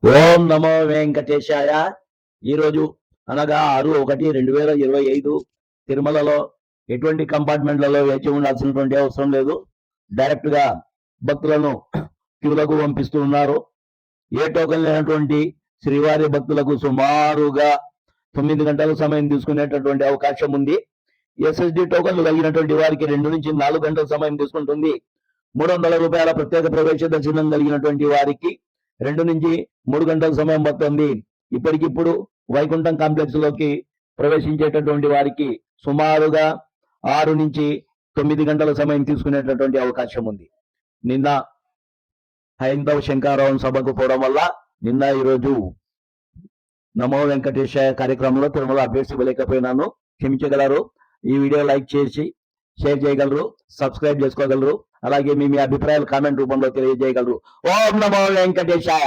ఓం నమో వెంకటేశాయ. ఈరోజు అనగా 6/1/2025 తిరుమలలో ఎటువంటి కంపార్ట్మెంట్లలో వేచి ఉండాల్సినటువంటి అవసరం లేదు. డైరెక్ట్ గా భక్తులను క్యూలకు పంపిస్తూ ఉన్నారు. ఏ టోకెన్ లేనటువంటి శ్రీవారి భక్తులకు సుమారుగా 9 గంటల సమయం తీసుకునేటటువంటి అవకాశం ఉంది. ఎస్ఎస్డి టోకన్లు కలిగినటువంటి వారికి 2 నుంచి 4 గంటల సమయం తీసుకుంటుంది. 300 రూపాయల ప్రత్యేక ప్రవేశ దర్శనం కలిగినటువంటి వారికి 2 నుంచి 3 గంటల సమయం పడుతుంది. ఇప్పటికిప్పుడు వైకుంఠం కాంప్లెక్స్ లోకి ప్రవేశించేటటువంటి వారికి సుమారుగా 6 నుంచి 9 గంటల సమయం తీసుకునేటటువంటి అవకాశం ఉంది. నిన్న హైందవ శంకరావం సభకు పోవడం వల్ల నిన్న ఈరోజు నమో వెంకటేశాయ కార్యక్రమంలో తిరుమల అభ్యర్థి ఇవ్వలేకపోయినాను, క్షమించగలరు. ఈ వీడియో లైక్ చేసి షేర్ చేయగలరు, సబ్స్క్రైబ్ చేసుకోగలరు. అలాగే మీ అభిప్రాయాలు కామెంట్ రూపంలో తెలియజేయగలరు. ఓం నమో వెంకటేశాయ.